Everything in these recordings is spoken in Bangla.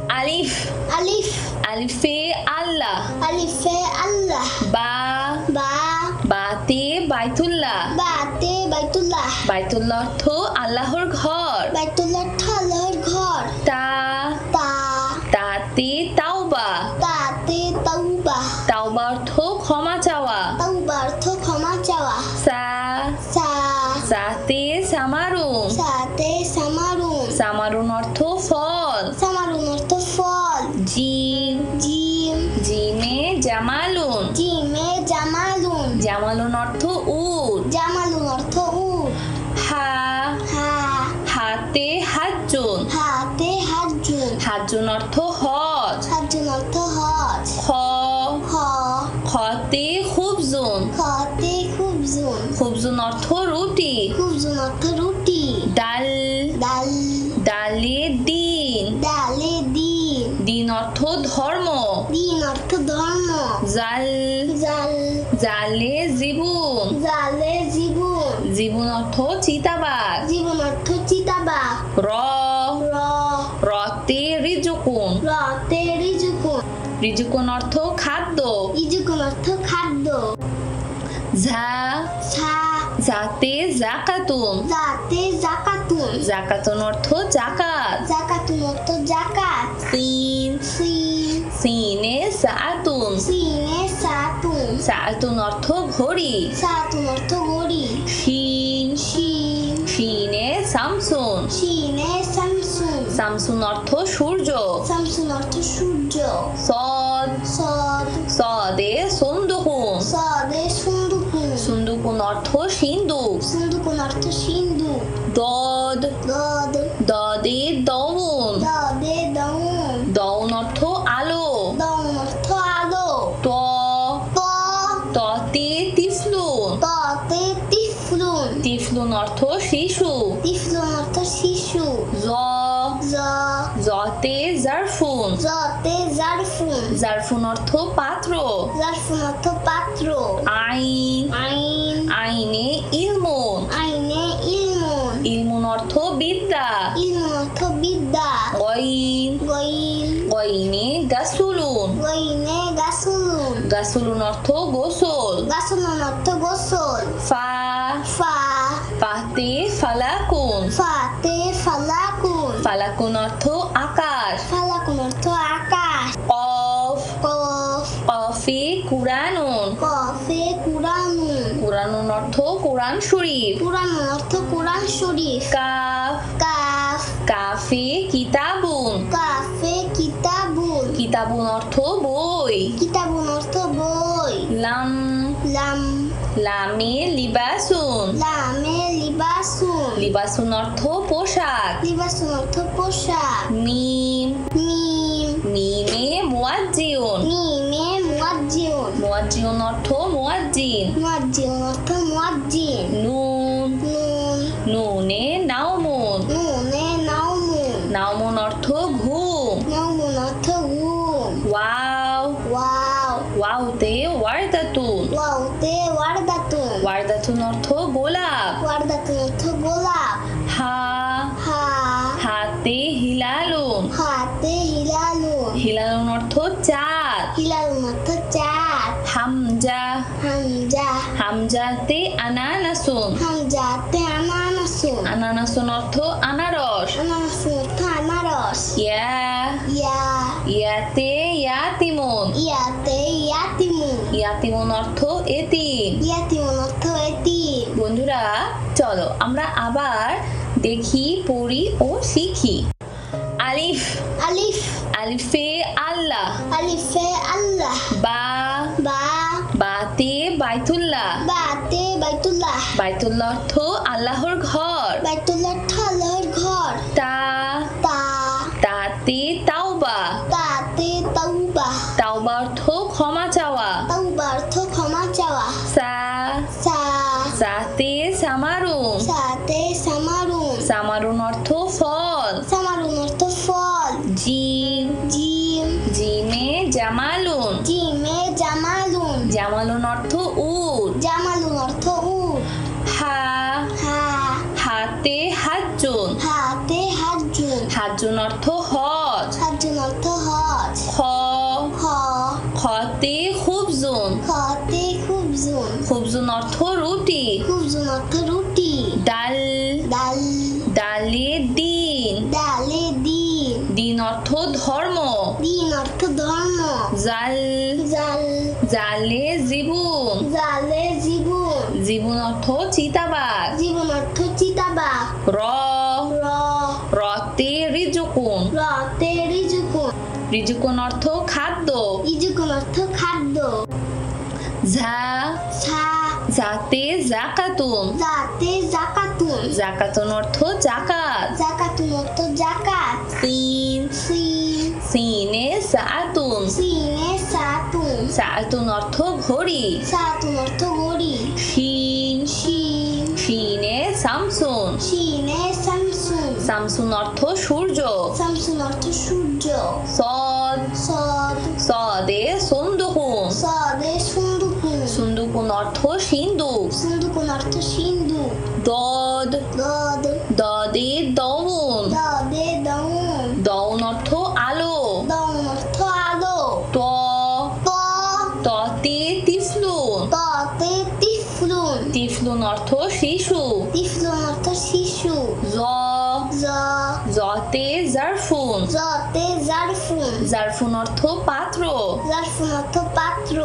আলিফ আলিফ আলিফে আল্লাহ আলিফে আল্লাহ বা বা বাতে বাইতুল্লাহ বাতে বাইতুল্লাহ বাইতুল্লাহ অর্থ আল্লাহর ঘর বাইতুল্লাহ অর্থ আল্লাহর ঘর তা তা তাতে তাওবা তাতে তাওবা তাওবা অর্থ ক্ষমা চাওয়া তাওবা অর্থ ক্ষমা চাওয়া সা সা সাতে সামারুন সাতে সামারুন সামারুন অর্থ ফল সামারুন অর্থ ফল জিম জিম জিমে জামালুন জিমে জামালুন জামালুন অর্থ উট জামালুন অর্থ উট হা হা হাতে হাজ্জুন হাতে হাজ্জুন হাজ্জুন অর্থ হজ হাজ্জুন অর্থ হজ খ খ খতে খুবজুন খতে খুবজুন খুবজুন অর্থ রুটি খুবজুন অর্থ রুটি ডাল ডাল ডালে দিন ডালে দিন দিন অর্থ ধর্ম দিন অর্থ ধর্ম জাল জাল জালে জীবন জালে জীবন জীবন অর্থ চিতাবাঘ জীবন অর্থ চিতাবাঘ র র রতে রিজুকুন রতে রিজুকুন রিজুকুন অর্থ খাদ্য রিজুকুন অর্থ খাদ্য ঝা ছা জাতে জাকাতুন জাতে জাকাতুন জাকাতুন অর্থ জাকাত জাকাতুন অর্থ জাকাত সিন সিন সিনে সাতুন সিনে সাতুন সাতুন অর্থ ঘড়ি সাতুন অর্থ ঘড়ি শিন শিন শিনে সামসুন শিনে শামসুন সামসুন অর্থ সূর্য শামসুন অর্থ সূর্য সদ সদ সদে সুন্দুকুন সদে সুন্দুকুন সুন্দুকুন অর্থ সিন্ধুক সুন্দুকুন অর্থ সিন্ধু দদ দদ দদে দউন দদে দউন দউন অর্থ আলো দউন অর্থ আলো ত ত ততে তিফলুন ততে তিফলুন তিফলুন অর্থ শিশু তিফলুন অর্থ শিশু জ জ জতে জারফুন জতে জারফুন জারফুন অর্থ পাত্র জারফুন অর্থ পাত্র আইন আইন আইনে ইলমুন আইনে ইলমুন ইলমুন অর্থ বিদ্যা ইলমুন অর্থ বিদ্যা গইন গইন গইনে গাসুলুন গইনে গাসুলুন গাসুলুন অর্থ গোসল গাসুলুন অর্থ গোসল ফা ফা পাতে ফালাকুন ফাতে ফালাকুন ফালাকুন অর্থ আকাশ ফালাকুন অর্থ আকাশ কফ কফ কফে কুরানুন কফে কুরানুন কুরানুন অর্থ কোরআন শরীফ কুরানুন অর্থ কুরআন শরীফ কাফ কাফ কাফে কিতাবুন কাফে কিতাবুন কিতাবুন অর্থ বই কিতাবুন অর্থ বই লাম লাম লামে লিবাসুন লামে লিবাসুন লিবাসুন অর্থ পোশাক লিবাসুন অর্থ পোশাক মিম মিম মিমে মুয়াজ্জিউন মিমে মুয়াজ্জিউন মুয়াজ্জিউন অর্থ মুয়াজ্জিন মুয়াজ্জিউন অর্থ মুয়াজ্জিন নুন নুন নুনে নাওমুন নুনে নাওমুন নাওমুন অর্থ ঘুম নাওমুন অর্থ ঘুম ওয়াও ওয়াও ওয়াওতে ওয়ারদাতুন ওয়াওতে ওয়ারদাতুন ওয়ারদাতুন অর্থ গোলাপ ওয়ারদাতুন অর্থ গোলাপ হা হা হাতে হিলালুন হাতে হিলালুন হিলালুন অর্থ চাঁদ হিলালুন অর্থ চাঁদ হামজা হামজা হামজাতে আনানাসুন হামজাতে আনানাসুন আনানাসুন অর্থ আনারস আনানাসুন অর্থ আনারস ইয়া ইয়া ইয়াতে ইয়াতিমুন ইয়াতে ইয়াতিমুন ইয়াতিমুন অর্থ এতিম ইয়াতিমুন অর্থ এতিম বন্ধুরা চলো আমরা আবার দেখি পড়ি ও শিখি আলিফ আলিফ আলিফে আল্লাহ আলিফে আল্লাহ বা বা বাতে বাইতুল্লাহ বাতে বাইতুল্লাহ বাইতুল্লাহ অর্থ আল্লাহর ঘর বাইতুল্লাহ অর্থ আল্লাহর ঘর তা তা তাতে তাওবা তাতে তাওবা তাওবা অর্থ ক্ষমা চাওয়া তাওবা অর্থ ক্ষমা চাওয়া সা সা সাতে সামারুন সাতে সামারুন সামারুন অর্থ ফল সামারুন অর্থ ফল জিম জিম জিমে জামালুন জিমে জামালুন জামালুন অর্থ উট জামালুন অর্থ উট হা হা হাতে হাজ্জুন হাতে হাজ্জুন হাজ্জুন অর্থ হজ হাজ্জুন হাজুন অর্থ হজ। খ খ খতে খুবজুন খতে খুবজুন। খুবজুন অর্থ রুটি। খুবজুন অর্থ রুটি। ডাল ডাল ডালে দিন ডালে দিন। দিন অর্থ ধর্ম। দিন অর্থ ধর্ম। জাল জাল জালে জীবন জালে জীবন। জীবন অর্থ চিতাবাঘ। জীবন অর্থ চিতাবাঘ। র র রতে রিজুকুন রতে রিজুকুন। রিজুকুন অর্থ খাদ্য। রিজুকুন অর্থ খাদ্য। ঝা ছা জাতে জাকাতুন জাতে জাকাতুন। জাকাতুন অর্থ জাকাত। জাকাতুন অর্থ জাকাত। সিন সিন সিনে সাতুন সিনে সাতুন। সাতুন অর্থ ঘড়ি। সাতুন অর্থ ঘড়ি। শিন শিন শিনে সামসুন শিনে শামসুন। সামসুন অর্থ সূর্য। শামসুন অর্থ সূর্য। সদ সদ সদে সুন্দুকুন সদে সুন্দুকুন। সুন্দুকুন অর্থ সিন্ধুক। সুন্দুকুন অর্থ সিন্ধু। দদ দদ দদে দউন দদে দউন। দউন অর্থ আলো। দউন অর্থ আলো। ত ত ততে তিফলুন ততে তিফলুন। তিফলুন অর্থ শিশু। তিফলুন অর্থ শিশু। জ জ জতে জারফুন জতে জারফুন। জারফুন অর্থ পাত্র। জারফুন অর্থ পাত্র।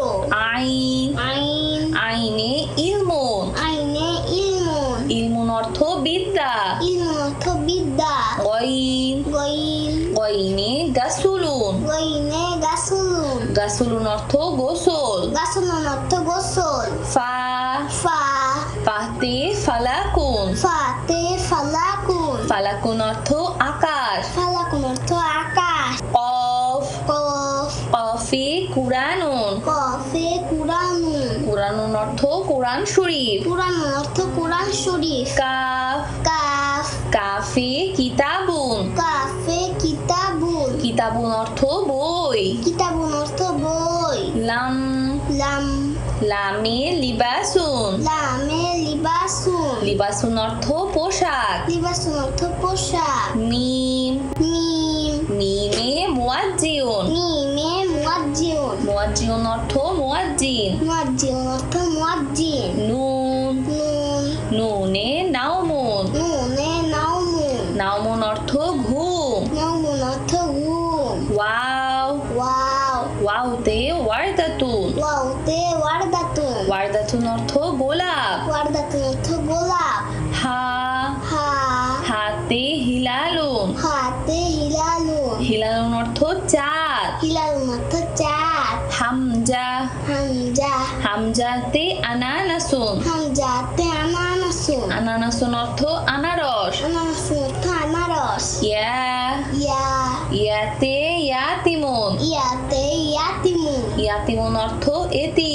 আইন আইন আইনে ইলমুন আইনে ইলমুন। ইলমুন অর্থ বিদ্যা। ইলমুন অর্থ বিদ্যা। গইন গইন গইনে গাসুলুন গইনে গাসুলুন। গাসুলুন অর্থ গোসল। গাসুলুন অর্থ গোসল। ফা ফা ফাতে ফালাকুন ফাতে ফালাকুন। ফালাকুন অর্থ আকাশ। ফালাকুন অর্থ আকাশ। কফ কফ কফে কুরানুন কফে কুরানুন। কুরানুন অর্থ কোরআন শরীফ। কুরানুন অর্থ কুরআন শরীফ। কাফ কাফ কাফে কিতাবুন কাফে কিতাবুন। কিতাবুন অর্থ বই। কিতাবুন অর্থ বই। লাম লাম লামে লিবাসুন লামে লিবাসুন। লিবাসুন অর্থ পোশাক। লিবাসুন অর্থ পোশাক। মিম মিম মিমে মুয়াজ্জিউন মিমে মুয়াজ্জিউন। মুয়াজ্জিউন অর্থ মুয়াজ্জিন। মুয়াজ্জিউন অর্থ মুয়াজ্জিন। নুন নুন নুনে নাওমুন নুনে নাওমুন। নাওমুন অর্থ ঘুম। নাওমুন অর্থ ঘুম। Wow wow ওয়াওতে ওয়ারদাতুন ওয়াওতে ওয়ারদাতুন। ওয়ারদাতুন অর্থ গোলাপ। ওয়ারদাতুন অর্থ গোলাপ। হা হা হাতে হিলালুন হাতে হিলালুন। হিলালুন অর্থ চাঁদ। হিলালুন অর্থ চাঁদ। হামজা হামজা হামজাতে আনানাসুন হামজাতে আনানাসুন। আনানাসুন অর্থ আনারস। আনানাসুন অর্থ আনারস। ইয়া ইয়া ইয়াতে ইয়াতিমুন ইয়াতে ইয়াতিমুন। ইয়াতিমুন অর্থ এতিম।